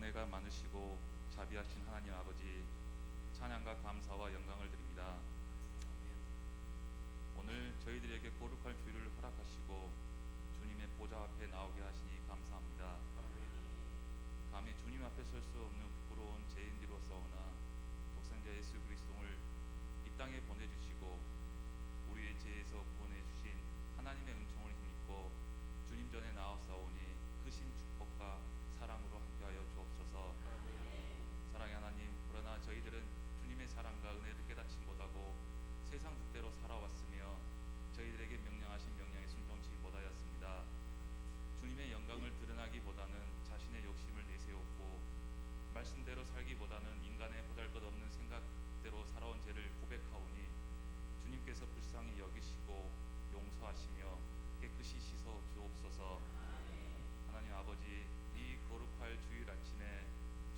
은혜가 많으시고 자비하신 하나님 아버지, 찬양과 감사와 영광을 드립니다. 오늘 저희들에게 거룩할 주일을 허락하시고 주님의 보좌 앞에 나오게 하시니 감사합니다. 감히 주님 앞에 설 수 없는 부끄러운 죄인들로서오나 독생자 예수 그리스도를 이 땅에 보내주시고 우리의 죄에서 구원해 주신 하나님의 은총을 힘입고 주님 전에 나아싸우니 크신 축복과 사랑으로 함께하여 주옵소서. 사랑의 하나님, 그러나 저희들은 주님의 사랑과 은혜를 깨닫지 못하고 세상 뜻대로 살아왔으며 저희들에게 명령하신 명령에 순종치 못하였습니다. 주님의 영광을 드러나기보다는 자신의 욕심을 내세웠고 말씀대로 살기보다는 인간의 보잘것없는 생각대로 살아온 죄를 고백하오니 주님께서 불쌍히 여기시고 용서하시며 깨끗이 씻어 주옵소서. 하나님 아버지, 이 거룩할 주일 아침에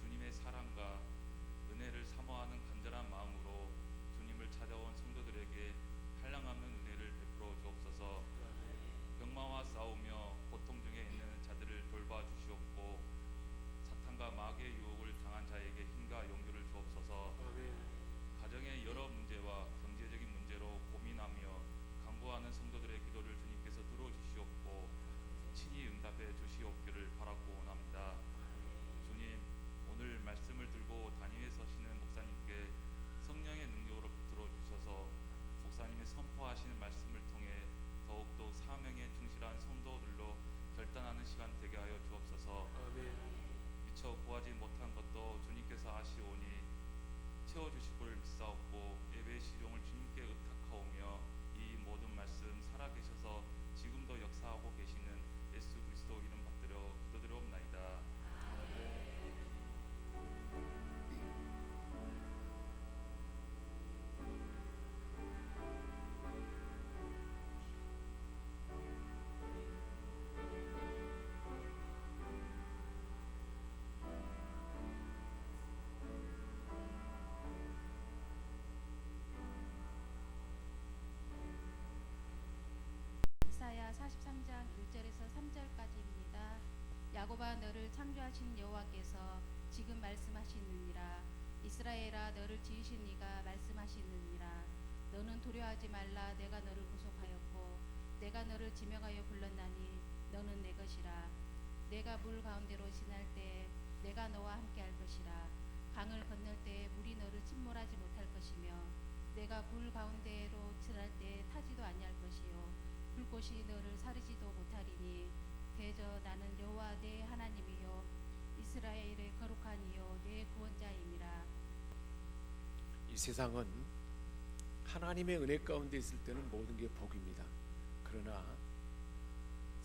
주님의 사랑과 은혜를 사모하는 간절한 마음으로 주님을 찾아온 성도들에게 한량없는 은혜를 베풀어 주옵소서. 병마와 싸우며 고통 중에 있는 자들을 돌봐 주시옵고 사탄과 마귀의 유혹을 당한 자에게 힘과 용기를 주옵소서. 가정의 여러 문제와 경제적인 문제로 고민하며 간구하는 성도들의 기도를 주님께서 들어주시옵고 친히 응답해 주시옵기를 바라고 원합니다. 주님, 오늘 말씀을 들고 단위에 서시는 목사님께 성령의 능력으로 붙들어 주셔서 목사님이 선포하시는 말씀을 통해 더욱더 사명에 충실한 성도들로 결단하는 시간 되게 하여 주옵소서. 미처 구하지 못한 것도 주님께서 아시오니 채워주실 걸 믿사옵고 예배의 시종을 주님께 의탁하오며 이 모든 말씀 살아계셔서 지금도 역사하고 계시는 예수 그리스도 이름 받들어 기도드려옵나이다. 이사야 43장 1절에서 3절까지입니다. 야곱아, 너를 창조하신 여호와께서 지금 말씀하시느니라. 이스라엘아, 너를 지으신 이가 말씀하시느니라. 너는 두려워하지 말라. 내가 너를 구속하였고 내가 너를 지명하여 불렀나니 너는 내 것이라. 내가 물 가운데로 지날 때 내가 너와 함께 할 것이라. 강을 건널 때 물이 너를 침몰하지 못할 것이며 내가 굴 가운데로 지날 때 타지도 아니할 것이요 불꽃이 너를 사르지도 못하리니 대저 나는 여호와 내 하나님이요 이스라엘의 거룩한 이요 내 구원자임이라. 이 세상은 하나님의 은혜 가운데 있을 때는 모든 게 복입니다. 그러나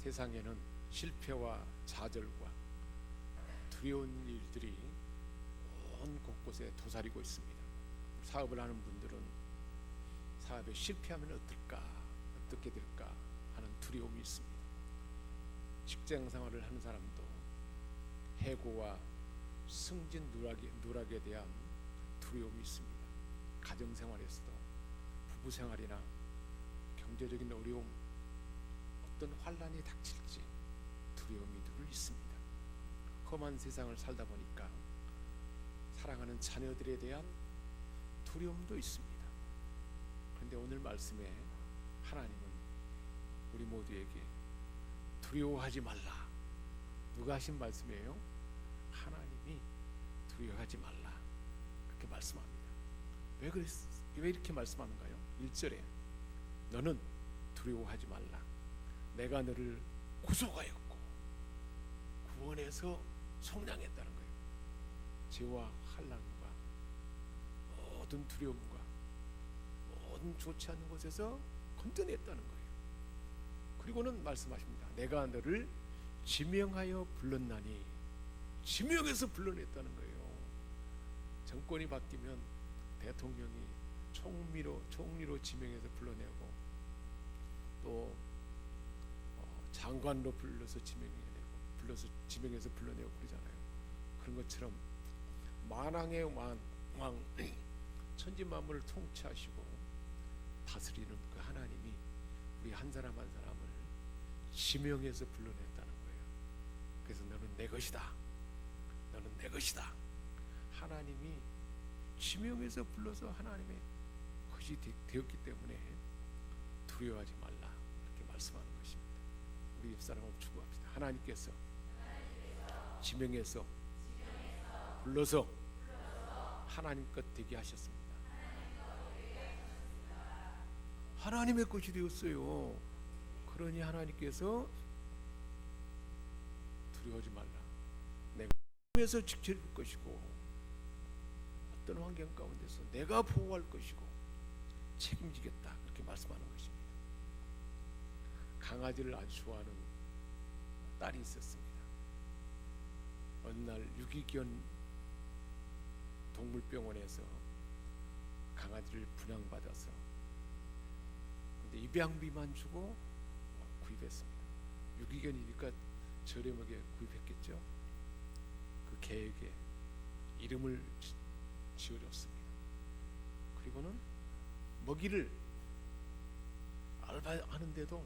세상에는 실패와 좌절과 두려운 일들이 온 곳곳에 도사리고 있습니다. 사업을 하는 분들은 사업에 실패하면 어떻게 될까 하는 두려움이 있습니다. 직장 생활을 하는 사람도 해고와 승진 누락에 대한 두려움이 있습니다. 가정 생활에서도 부부 생활이나 경제적인 어려움, 어떤 환란이 닥칠지 두려움이 늘 있습니다. 험한 세상을 살다 보니까 사랑하는 자녀들에 대한 두려움도 있습니다. 그런데 오늘 말씀에 하나님은 우리 모두에게 두려워하지 말라. 누가 하신 말씀이에요? 하나님이 두려워하지 말라. 그렇게 말씀합니다. 왜 이렇게 말씀하는가요? 1절에 너는 두려워하지 말라. 내가 너를 구속하였고 구원해서 속량했다는 거예요. 죄와 환난과 모든 두려움과 모든 좋지 않은 곳에서 건져냈다는 거예요. 그리고는 말씀하십니다. 내가 너를 지명하여 불렀나니, 지명해서 불러냈다는 거예요. 정권이 바뀌면 대통령이 총리로 지명해서 불러내고 또 장관으로 불러서 지명해서 불러내고 그러잖아요. 그런 것처럼 만왕의 왕 천지 만물을 통치하시고 다스리는 그 하나님이 우리 한 사람 한 사람을 지명해서 불러냈다는 거예요. 그래서 너는 내 것이다. 너는 내 것이다. 하나님이 지명해서 불러서 하나님의 것이 되었기 때문에 두려워하지 말라 이렇게 말씀하는 것입니다. 우리 집사람을 축복합시다. 하나님께서 지명해서 불러서 하나님 것 되게 하셨습니다. 하나님의 것이 되었어요. 그러니 하나님께서 두려워하지 말라. 내가 에서 지켜줄 것이고 어떤 환경 가운데서 내가 보호할 것이고 책임지겠다 그렇게 말씀하는 것입니다. 강아지를 아주 좋아하는 딸이 있었습니다. 어느 날 유기견 동물병원에서 강아지를 분양받아서 근데 입양비만 주고 구입했습니다. 유기견이니까 저렴하게 구입했겠죠. 그 개에게 이름을 지어줬습니다. 그리고는 먹이를 알바하는데도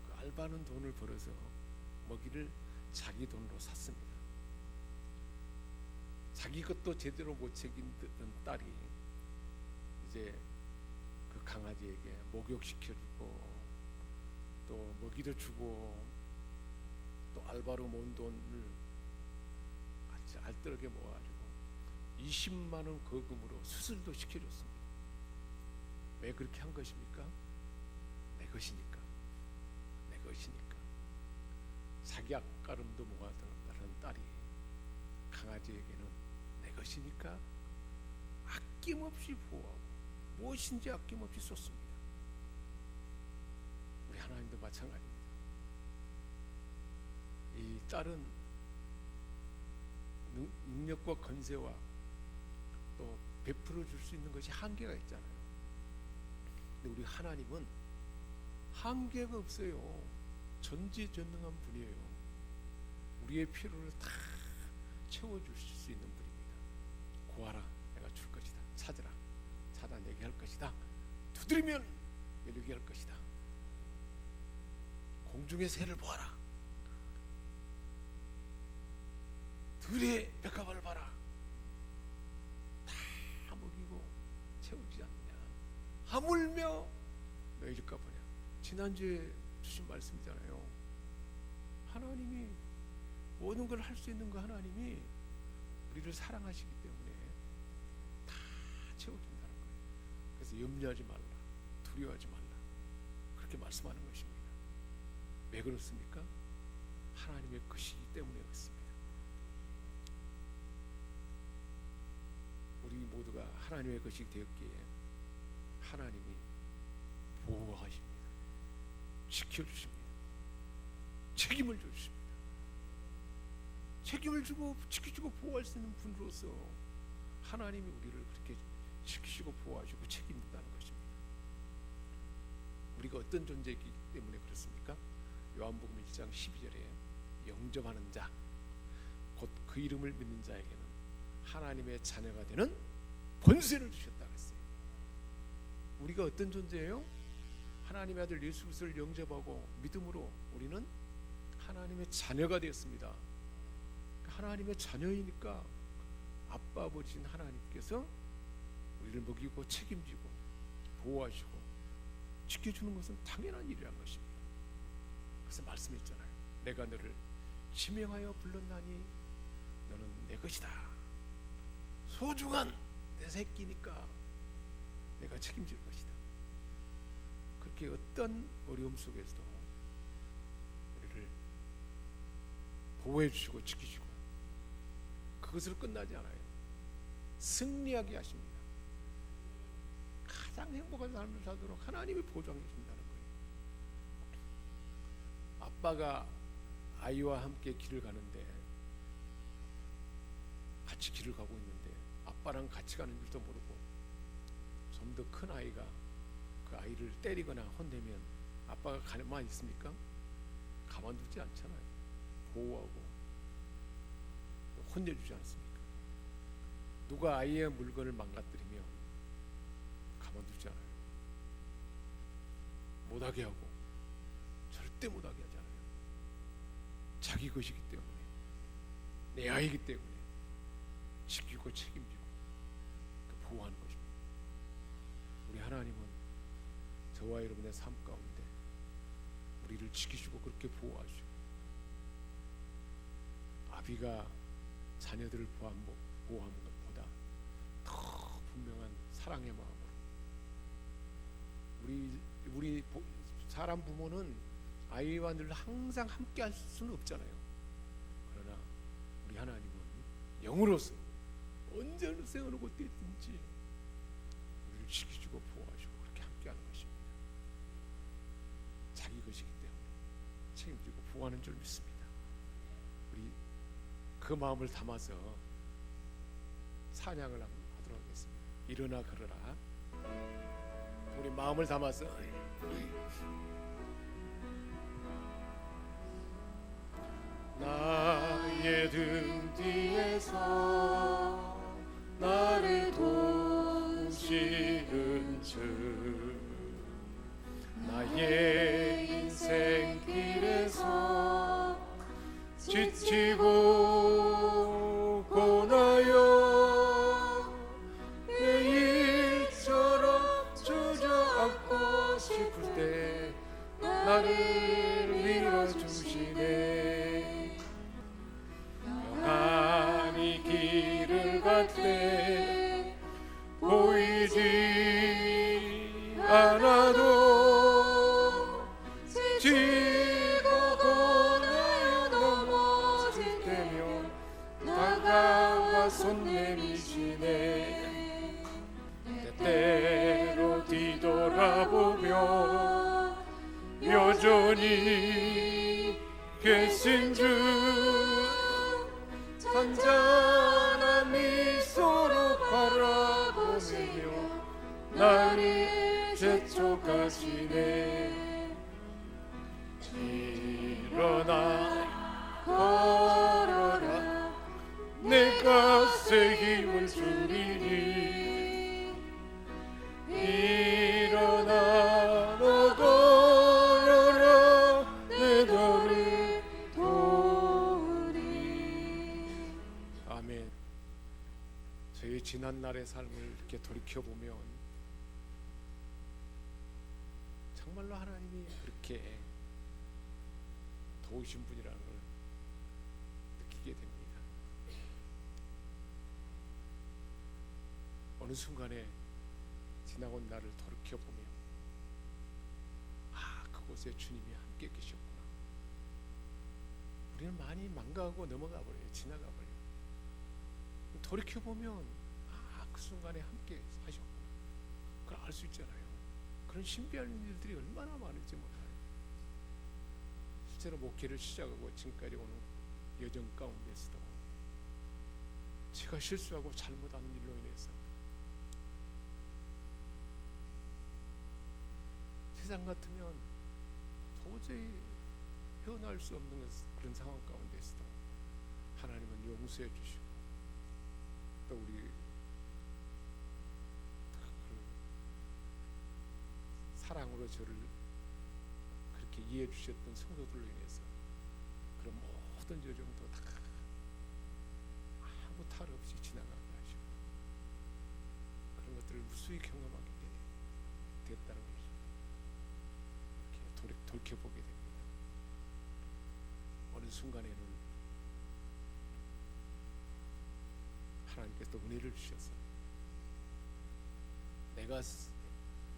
그 알바하는 돈을 벌어서 먹이를 자기 돈으로 샀습니다. 자기 것도 제대로 못 챙기던 딸이 이제 그 강아지에게 목욕시켜주고 또 먹이도 주고 또 알바로 모은 돈을 아주 알뜰하게 모아가지고 20만 원 거금으로 수술도 시켜줬습니다. 왜 그렇게 한 것입니까? 내 것이니까. 내 것이니까. 자기 앞가름도 모아다는 딸이 강아지에게는 내 것이니까 아낌없이 보호하고 무엇인지 아낌없이 쏟습니다. 우리 하나님도 마찬가지입니다. 이 딸은 능력과 권세와 또 베풀어 줄 수 있는 것이 한계가 있잖아요. 근데 우리 하나님은 한계가 없어요. 전지전능한 분이에요. 우리의 필요를 다 채워줄 수 있는 분입니다. 구하라 내가 줄 것이다. 찾으라 찾아내게 할 것이다. 두드리면 열리게 할 것이다. 공중의 새를 보아라. 들의 백합을 봐라. 다 먹이고 채우지 않느냐. 하물며 너희 집과 보냐. 지난주에 주신 말씀이잖아요. 하나님이 모든 걸 할 수 있는 그 하나님이 우리를 사랑하시기 때문에 다 채워준다는 거예요. 그래서 염려하지 말라. 두려워하지 말라. 그렇게 말씀하는 것입니다. 왜 그렇습니까? 하나님의 것이기 때문에 그렇습니다. 우리 모두가 하나님의 것이 되었기에 하나님이 보호하십니다. 지켜주십니다. 책임을 주십니다. 책임을 주고 지켜주고 보호할 수 있는 분으로서 하나님이 우리를 그렇게 지키시고 보호하시고 책임진다는 것입니다. 우리가 어떤 존재이기 때문에 그렇습니까? 요한복음 1장 12절에 영접하는 자 곧 그 이름을 믿는 자에게는 하나님의 자녀가 되는 권세를 주셨다고 했어요. 우리가 어떤 존재예요? 하나님의 아들 예수 그리스도를 영접하고 믿음으로 우리는 하나님의 자녀가 되었습니다. 하나님의 자녀이니까 아빠 아버지인 하나님께서 우리를 먹이고 책임지고 보호하시고 지켜주는 것은 당연한 일이란 것입니다. 그래서 말씀했잖아요. 내가 너를 지명하여 불렀나니 너는 내 것이다. 소중한 내 새끼니까 내가 책임질 것이다. 그렇게 어떤 어려움 속에서도 우리를 보호해 주시고 지키시고 그것으로 끝나지 않아요. 승리하게 하십니다. 가장 행복한 삶을 살도록 하나님이 보장해 준다는 거예요. 아빠가 아이와 함께 길을 가는데 같이 길을 가고 있는데 아빠랑 같이 가는 줄도 모르고 좀 더 큰 아이가 그 아이를 때리거나 혼내면 아빠가 가만히 있습니까? 가만두지 않잖아요. 보호하고 혼내주지 않습니까? 누가 아이의 물건을 망가뜨리면 가만두지 않아요. 못하게 하고 절대 못하게 하잖아요. 자기 것이기 때문에 내 아이기 때문에 지키고 책임지고 보호하는 것입니다. 우리 하나님은 저와 여러분의 삶 가운데 우리를 지키시고 그렇게 보호하시고, 아비가 자녀들을 보호하는 것보다 더 분명한 사랑의 마음으로, 우리 사람 부모는 아이와 늘 항상 함께 할 수는 없잖아요. 그러나 우리 하나님은 영으로서 언제 어느 어느 곳에든지 우리를 지키시고 보호하시고 그렇게 함께하는 것입니다. 자기 것이기 때문에 책임지고 보호하는 줄 믿습니다. 우리 그 마음을 담아서 찬양을 하도록 하겠습니다. 일어나 걸어라. 우리 마음을 담아서 나의 등 뒤에서 나를 도우시는 주, 나의 인생 길에서 지치고 고나여 내일처럼 주저앉고 싶을 때 나를 밀어주시네. 영원히 길을 갈 때 보이지 않아도 지고 고나여 넘어질 때면 다가와 손 내미시네. 때때로 뒤돌아보며 여전히 계신 주, 잔잔한 미소로 바라보시며 나를 재촉하시네. 일어나 걸어라, 내가 새 힘을 주리니. 일어나 너 걸어라, 내 너를 도우리. 아멘. 저희 지난 날의 삶을 이렇게 돌이켜 보면 정말로 하나님이 그렇게 도우신 분이라는 걸 느끼게 됩니다. 어느 순간에 지나온 날을 돌이켜 보면 그곳에 주님이 함께 계셨구나. 우리는 많이 망가하고 넘어가 버려요. 지나가 버려요. 돌이켜 보면 그 순간에 함께 하셨구나. 그걸 알 수 있잖아요. 그런 신비한 일들이 얼마나 많을지 몰라요. 실제로 목회를 시작하고 지금까지 오는 여정 가운데서도 제가 실수하고 잘못한 일로 인해서 세상 같으면 도저히 헤어나올 수 없는 그런 상황 가운데서도 하나님은 용서해 주시고, 또 우리 사랑으로 저를 그렇게 이해해 주셨던 성도들로 인해서 그런 모든 여정도 다 아무 탈 없이 지나가게 하시고 그런 것들을 무수히 경험하게 됐다는 것입니다. 이렇게 돌이켜보게 됩니다. 어느 순간에는 하나님께서 은혜를 주셔서 내가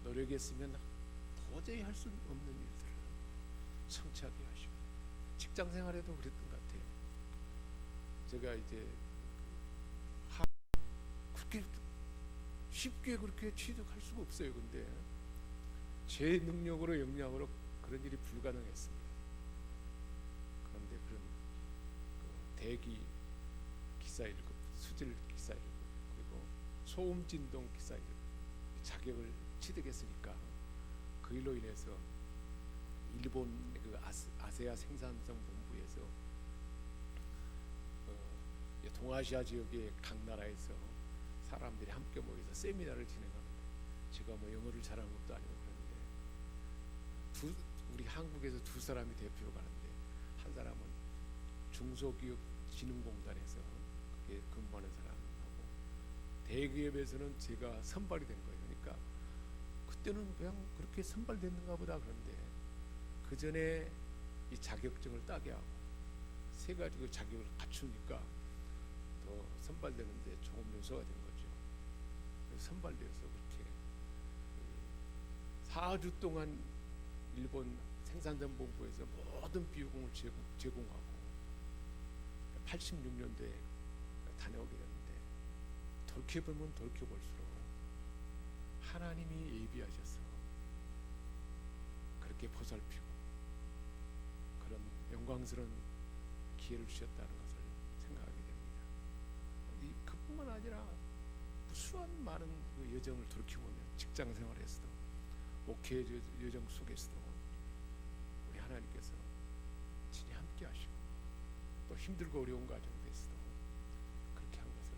노력했으면 도저히 할 수 없는 일들을 성취하게 하시고, 직장 생활에도 그랬던 것 같아요. 제가 이제 그렇게 쉽게 그렇게 취득할 수가 없어요. 근데 제 능력으로 역량으로 그런 일이 불가능했습니다. 그런데 그런 대기 기사 1급, 수질 기사 1급, 그리고 소음 진동 기사 1급 자격을 취득했으니까 그 일로 인해서 일본 그 아세아 생산성 본부에서 동아시아 지역의 각 나라에서 사람들이 함께 모여서 세미나를 진행하는데, 제가 뭐 영어를 잘하는 것도 아니고 그런데 우리 한국에서 두 사람이 대표로 가는데, 한 사람은 중소기업진흥공단에서 그게 근무하는 사람하고, 대기업에서는 제가 선발이 된 거예요. 그러니까 그때는 그냥 그렇게 선발됐는가 보다. 그런데 그 전에 이 자격증을 따게 하고 세 가지 그 자격을 갖추니까 더 선발되는데 좋은 묘소가 된 거죠. 선발되어서 그렇게 4주 동안 일본 생산자본부에서 모든 비용을 제공하고 86년도에 다녀오게 됐는데, 돌이켜보면 돌이켜볼수록 하나님이 예비하셔서 그렇게 보살피고 그런 영광스러운 기회를 주셨다는 것을 생각하게 됩니다. 그뿐만 아니라 무수한 많은 그 여정을 돌이켜보면 직장 생활에서도 목회 여정 속에서도 우리 하나님께서 친히 함께 하시고 또 힘들고 어려운 과정에서도 그렇게 한 것을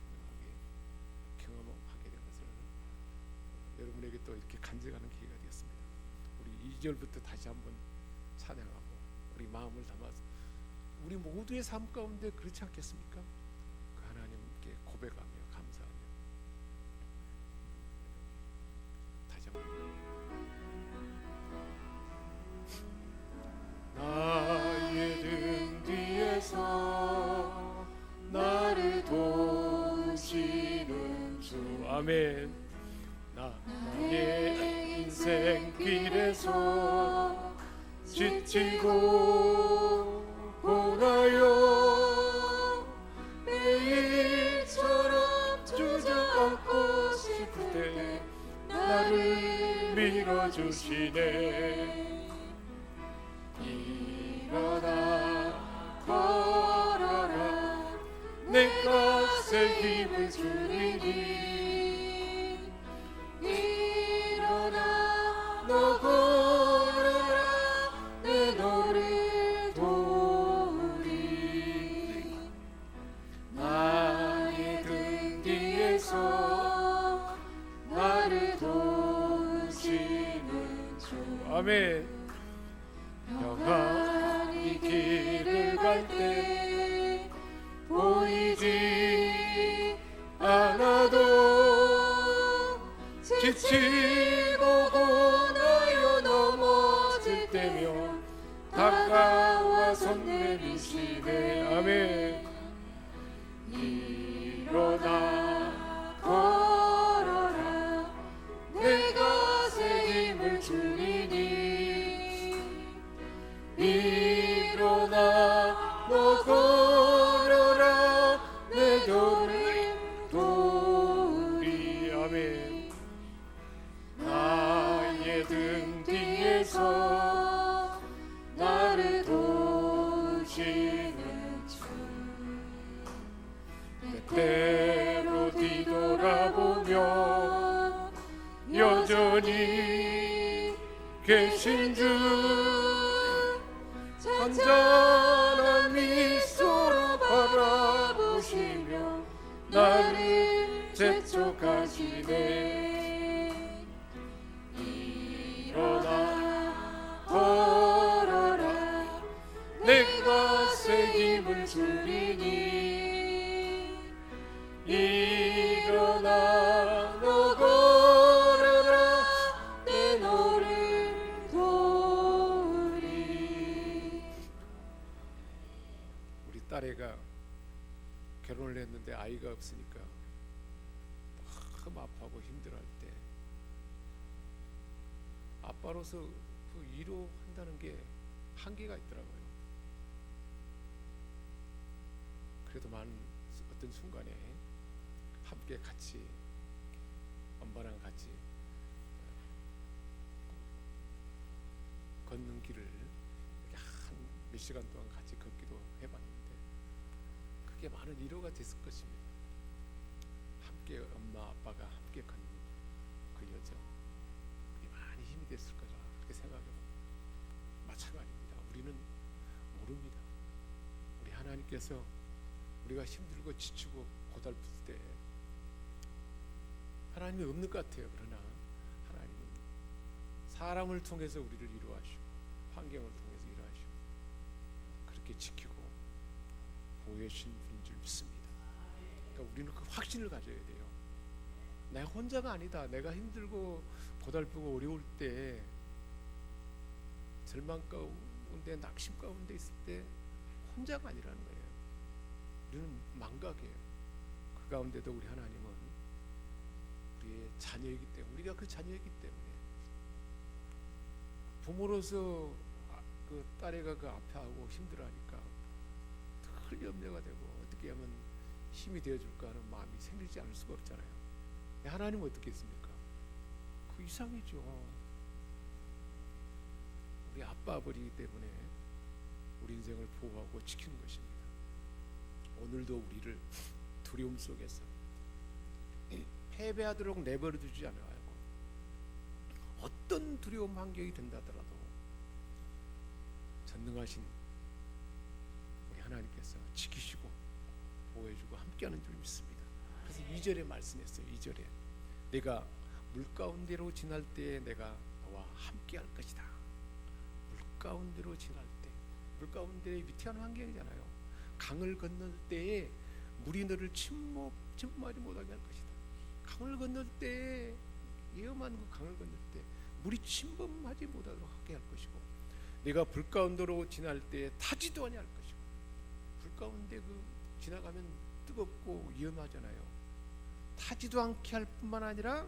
분명하게 경험하게 된 것을 여러분에게 또 이렇게 간증하는 기회가 되었습니다. 우리 2절부터 다시 한번 찬양하고 우리 마음을 담아서 우리 모두의 삶 가운데 그렇지 않겠습니까? 그 하나님께 고백하며 감사하며 다시 한번 나의 등 뒤에서 나를 도우시는 주. 아멘. 나의 인생 길에서 지치고 고나요 매일처럼 주저앉고 싶을 때 나를 밀어주시네. 일어나 걸어라 내 것에 힘을 주리니. 일어나 너 걸어라 내 너를 도우리. 나의 등 뒤에서 나를 도우시는 주. 아멘. 평안히 길을 갈 때 보이지 않아도 지치고 고나여 넘어질 때면 다가와 손 내미시네. 아멘. 일어나 걸어라 내 것에 힘을 주리니. 일어나 너 걸어라 내 너를 도우리. 아멘. 나의 등 뒤에서 나를 도우시는 주. 때때로 뒤돌아보면 여전히 계신 주. 잔잔한 미소로 바라보시며 나를 재촉하시네. 일어나 걸어라 내 것에 힘을 주리니. 일어나 너 걸어라 내 너를 도우리. 우리 딸애가 결혼을 했는데 아이가 없으니까 너무 아파하고 힘들어할 때 아빠로서 그 위로한다는 게 한계가 있더라고요. 그래도 많은 어떤 순간에 함께 같이 엄마랑 같이 걷는 길을 이렇게 한 몇 시간 동안 같이 걷기도 해봤는데 그게 많은 위로가 됐을 것입니다. 함께 엄마 아빠가 함께 걷는 그 여정, 그게 많이 힘이 됐을 거라 그렇게 생각해요. 마찬가지입니다. 우리는 모릅니다. 우리 하나님께서 우리가 힘들고 지치고 고달플 때 하나님이 없는 것 같아요. 그러나 하나님은 사람을 통해서 우리를 위로하시고 환경을 통해서 위로하시고 그렇게 지키고 보호해 주신 분인 줄 믿습니다. 그러니까 우리는 그 확신을 가져야 돼요. 내 혼자가 아니다. 내가 힘들고 고달프고 어려울 때, 절망 가운데 낙심 가운데 있을 때 혼자가 아니라는 거예요. 우리는 망각이에요. 그 가운데도 우리 하나님은 우리의 자녀이기 때문에, 우리가 그 자녀이기 때문에, 부모로서 그 딸애가 그 아파하고 힘들어하니까 늘 염려가 되고 어떻게 하면 힘이 되어줄까 하는 마음이 생기지 않을 수가 없잖아요. 하나님은 어떻게 했습니까? 그 이상이죠. 우리 아빠 아버지이기 때문에 우리 인생을 보호하고 지키는 것입니다. 오늘도 우리를 두려움 속에서 패배하도록 내버려 두지 않아요. 어떤 두려움 환경이 된다더라도 전능하신 우리 하나님께서 지키시고 보호해주고 함께하는 줄 믿습니다. 그래서 2절에 말씀했어요. 2절에 내가 물가운데로 지날 때에 내가 너와 함께할 것이다. 물가운데로 지날 때, 물가운데 위태한 환경이잖아요. 강을 건널 때에 물이 너를 침몰하지 못하게 할 것이다. 강을 건널 때에, 위험한 그 강을 건널 때 물이 침범하지 못하도록 하게 할 것이고, 내가 불 가운데로 지날 때 타지도 아니할 것이고, 불 가운데 그 지나가면 뜨겁고 위험하잖아요. 타지도 않게 할 뿐만 아니라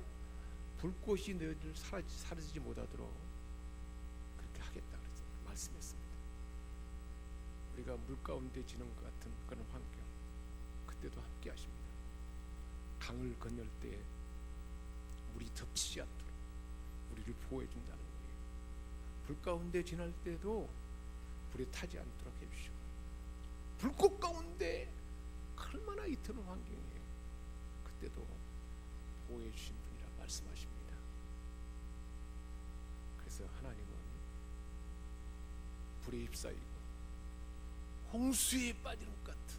불꽃이 너희들 사라지지 못하도록 그렇게 하겠다 그래서 말씀했습니다. 우리가 물 가운데 지는 것 같은 그런 환경, 그때도 함께 하십니다. 강을 건널 때 물이 덮치지 않도록 우리를 보호해 준다는 거예요. 불 가운데 지날 때도 불에 타지 않도록 해주시고, 불꽃 가운데 얼마나 이토록 환경이에요. 그때도 보호해 주신 분이라 말씀하십니다. 그래서 하나님은 불에 휩싸이고 홍수에 빠지는 것 같은,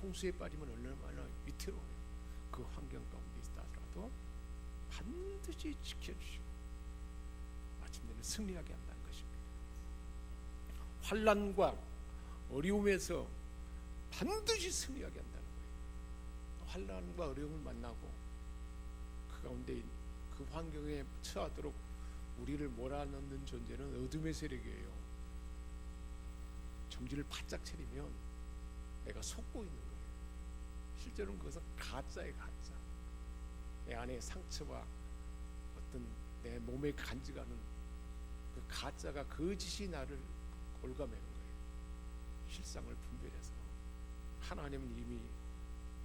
홍수에 빠지면 얼마나 위태로워요. 그 환경 가운데 있다더라도 반드시 지켜주시고 마침내는 승리하게 한다는 것입니다. 환난과 어려움에서 반드시 승리하게 한다는 거예요. 환난과 어려움을 만나고 그 가운데 그 환경에 처하도록 우리를 몰아넣는 존재는 어둠의 세력이에요. 정신을 바짝 차리면 내가 속고 있는 거예요. 실제로는 그것은 가짜예요. 가짜. 내 안에 상처와 어떤 내 몸에 간직하는 그 가짜가 거짓이 나를 올가매는 거예요. 실상을 분별해서 하나님은 이미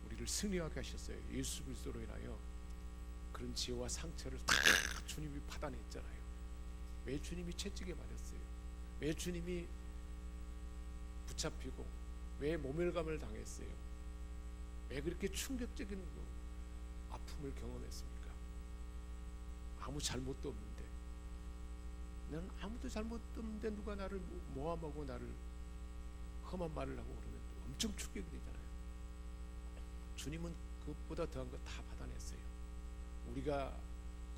우리를 승리하게 하셨어요. 예수 그리스도로 인하여 그런 죄와 상처를 다 주님이 받아냈잖아요. 왜 주님이 채찍에 맞았어요? 왜 주님이 붙잡히고 왜 모멸감을 당했어요? 왜 그렇게 충격적인 그 아픔을 경험했습니까? 아무 잘못도 없는데, 나는 아무도 잘못도 없는데 누가 나를 모함하고 나를 험한 말을 하고 그러면 엄청 충격이 되잖아요. 주님은 그것보다 더한 거 다 받아냈어요. 우리가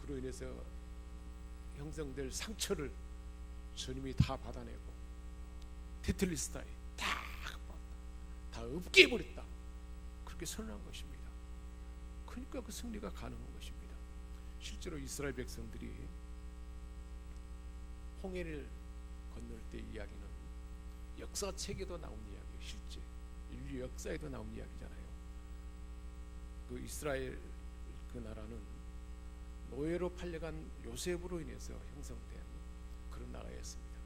그로 인해서 형성될 상처를 주님이 다 받아내고 테틀리스타에 다 없게 해버렸다. 그렇게 선언한 것입니다. 그러니까 그 승리가 가능한 것입니다. 실제로 이스라엘 백성들이 홍해를 건널 때 이야기는 역사책에도 나온 이야기예요. 실제 인류 역사에도 나온 이야기잖아요. 그 이스라엘 그 나라는 노예로 팔려간 요셉으로 인해서 형성된 그런 나라였습니다.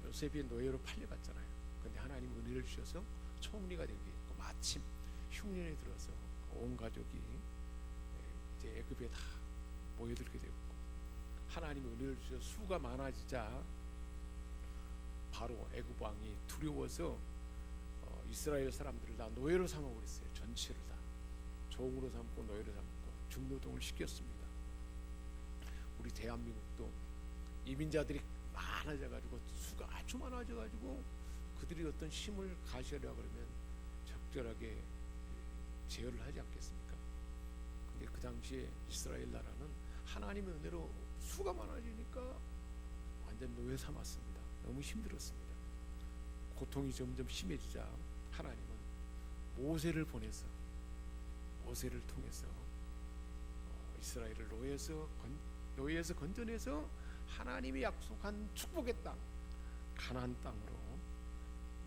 요셉이 노예로 팔려갔잖아요. 그런데 하나님 은혜를 주셔서 총리가 되게 했고, 마침 흉년에 들어서 온 가족이 이제 애굽에 다 모여들게 되었고, 하나님 은혜를 주셔서 수가 많아지자 바로 애굽 왕이 두려워서 이스라엘 사람들을 다 노예로 삼아버렸어요. 전체를 다 종으로 삼고 노예로 삼고 중노동을 시켰습니다. 우리 대한민국도 이민자들이 많아져가지고 수가 아주 많아져가지고 그들이 어떤 힘을 가시려고 그러면 적절하게 제어를 하지 않겠습니까? 근데 그 당시에 이스라엘 나라는 하나님의 은혜로 수가 많아지니까 완전 노예 삼았습니다. 너무 힘들었습니다. 고통이 점점 심해지자 하나님은 모세를 보내서 모세를 통해서 이스라엘을 노예에서 건져내서 하나님이 약속한 축복의 땅 가나안 땅으로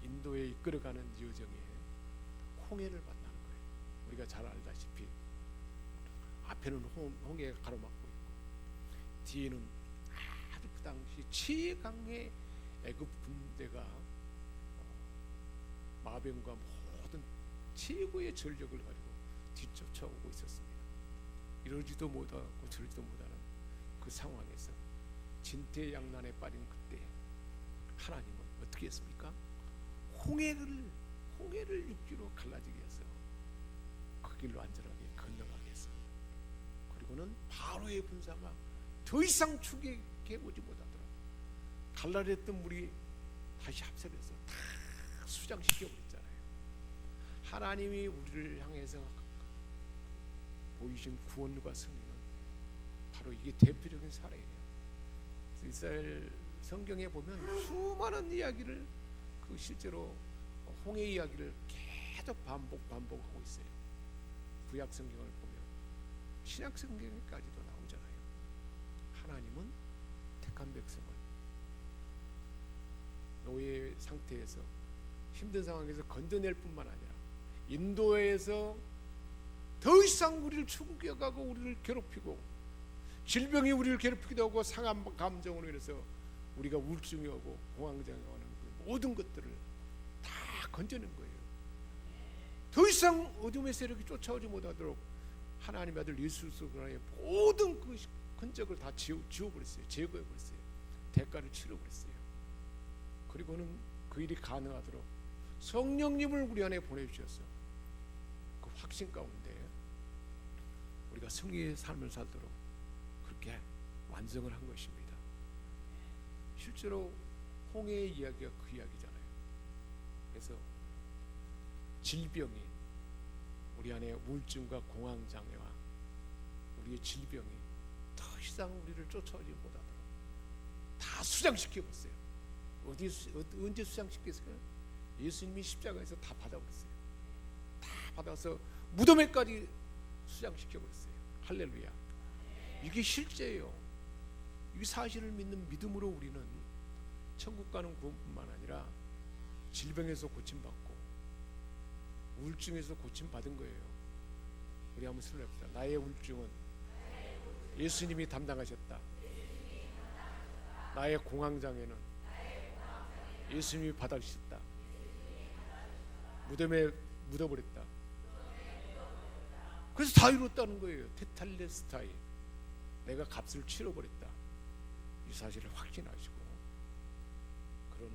인도에 이끌어가는 여정에 홍해를 만나는 거예요. 우리가 잘 알다시피 앞에는 홍해가 가로막고 있고 뒤에는 아주 그 당시 최강의 애굽 군대가 마병과 모든 최고의 전력을 가지고 뒤쫓아오고 있었습니다. 이러지도 못하고 저러지도 못하는 그 상황에서 진퇴양난에 빠진 그때 하나님은 어떻게 했습니까? 홍해를 육지로 갈라지게 해서 그 길로 안전하게 건너가게 했습니다. 그리고는 바로의 군사가 더 이상 추격해 오지 못하더라고요. 갈라졌던 물이 다시 합세돼서 다 수장시켜 버렸잖아요. 하나님이 우리를 향해서 보이신 구원과 승리는 바로 이게 대표적인 사례예요. 이스라엘 성경에 보면 수많은 이야기를 그 실제로 홍해 이야기를 계속 반복하고 있어요. 구약 성경을 보면 신약 성경에까지도 나오잖아요. 하나님은 택한 백성을 노예 상태에서 힘든 상황에서 건져낼 뿐만 아니라 인도에서 더 이상 우리를 충격하고 우리를 괴롭히고 질병이 우리를 괴롭히기도 하고 상한 감정으로 인해서 우리가 우울증이 오고 공황장애 오는 그 모든 것들을 다 건져낸 거예요. 더 이상 어둠의 세력이 쫓아오지 못하도록 하나님의 아들 예수 그리스도의 모든 그 흔적을 다 지워버렸어요. 제거해버렸어요. 대가를 치러버렸어요. 그리고는 그 일이 가능하도록 성령님을 우리 안에 보내주셔서 그 확신 가운데 우리가 승리의 삶을 살도록 그렇게 완성을 한 것입니다. 실제로 홍해의 이야기가 그 이야기잖아요. 그래서 질병이 우리 안에 우울증과 공황장애와 우리의 질병이 더 이상 우리를 쫓아오지 못하도록 다 수장시켜버렸어요. 언제 수장시켰어요? 예수님이 십자가에서 다 받아버렸어요. 다 받아서 무덤에까지 수장시켜버렸어요. 할렐루야. 이게 실제예요. 이 사실을 믿는 믿음으로 우리는 천국 가는 구원뿐만 아니라 질병에서 고침받고 우울증에서 고침받은 거예요. 우리 한번 설명합시다. 나의 우울증은 예수님이 담당하셨다. 나의 공황장애는 예수님이 받아주셨다. 무덤에 묻어버렸다. 그래서 다 이뤘다는 거예요. 테탈레스타이, 내가 값을 치러버렸다. 이 사실을 확신하시고 그런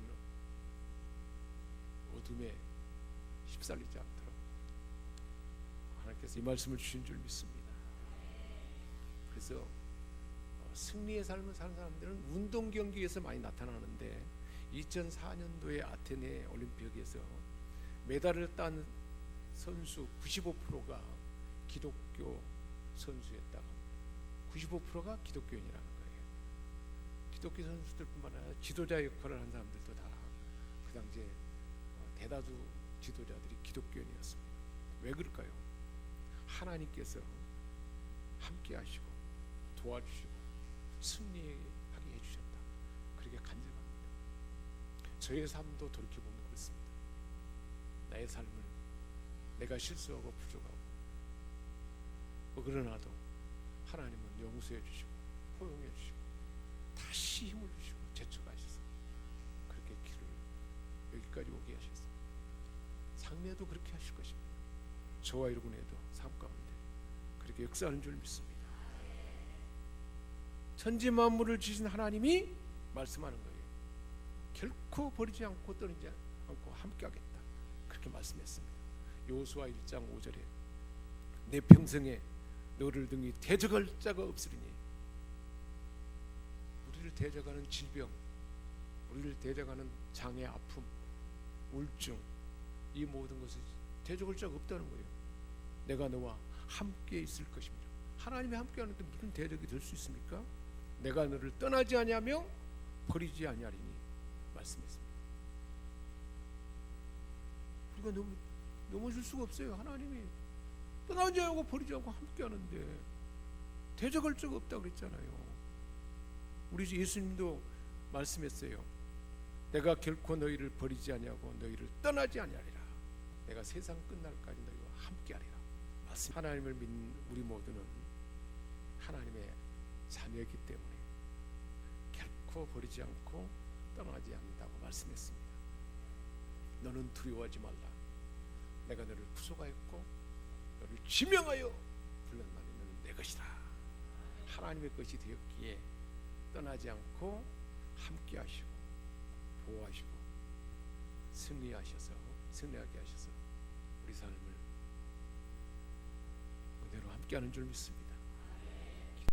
어둠에 휩쓸리지 않도록 하나님께서 이 말씀을 주신 줄 믿습니다. 그래서 승리의 삶을 사는 사람들은 운동 경기에서 많이 나타나는데 2004년도에 아테네 올림픽에서 메달을 딴 선수 95%가 기독교 선수였다고. 95%가 기독교인이라는 거예요. 기독교 선수들뿐만 아니라 지도자 역할을 한 사람들도 다 그 당시에 대다수 지도자들이 기독교인이었습니다. 왜 그럴까요? 하나님께서 함께 하시고 도와주시고 승리하게 해주셨다. 그렇게 간증합니다. 저의 삶도 돌이켜보면 그렇습니다. 나의 삶을 내가 실수하고 부족하고 그러나도 하나님은 용서해 주시고 포용해 주시고 다시 힘을 주시고 제쳐가셔서 그렇게 길을 여기까지 오게 하셨습니다. 상례도 그렇게 하실 것입니다. 저와 여러분에도 삶 가운데 그렇게 역사하는 줄 믿습니다. 천지 만물을 지신 하나님이 말씀하는 거예요. 결코 버리지 않고 떠나지 않고 함께하겠다. 그렇게 말씀했습니다. 여호수아 1장 5절에 내 평생에 너를 등이 대적할 자가 없으리니, 우리를 대적하는 질병, 우리를 대적하는 장애, 아픔, 우울증, 이 모든 것을 대적할 자가 없다는 거예요. 내가 너와 함께 있을 것입니다. 하나님이 함께하는데 무슨 대적이 될 수 있습니까? 내가 너를 떠나지 아니하며 버리지 아니하리니 말씀했습니다. 우리가 넘어질 수가 없어요. 하나님이 떠나지 않고 버리지 않고 함께 하는데 대적할 적 없다 그랬잖아요. 우리 주 예수님도 말씀했어요. 내가 결코 너희를 버리지 아니하고 너희를 떠나지 아니하리라. 내가 세상 끝날까지 너희와 함께하리라. 말씀. 하나님을 믿는 우리 모두는 하나님의 자녀이기 때문에 결코 버리지 않고 떠나지 않는다고 말씀했습니다. 너는 두려워하지 말라. 내가 너를 구속하였고 너를 지명하여 불렀나니 너는 내 것이라. 하나님의 것이 되었기에 떠나지 않고 함께 하시고 보호하시고 승리하게 하셔서 우리 삶을 그대로 함께하는 줄 믿습니다.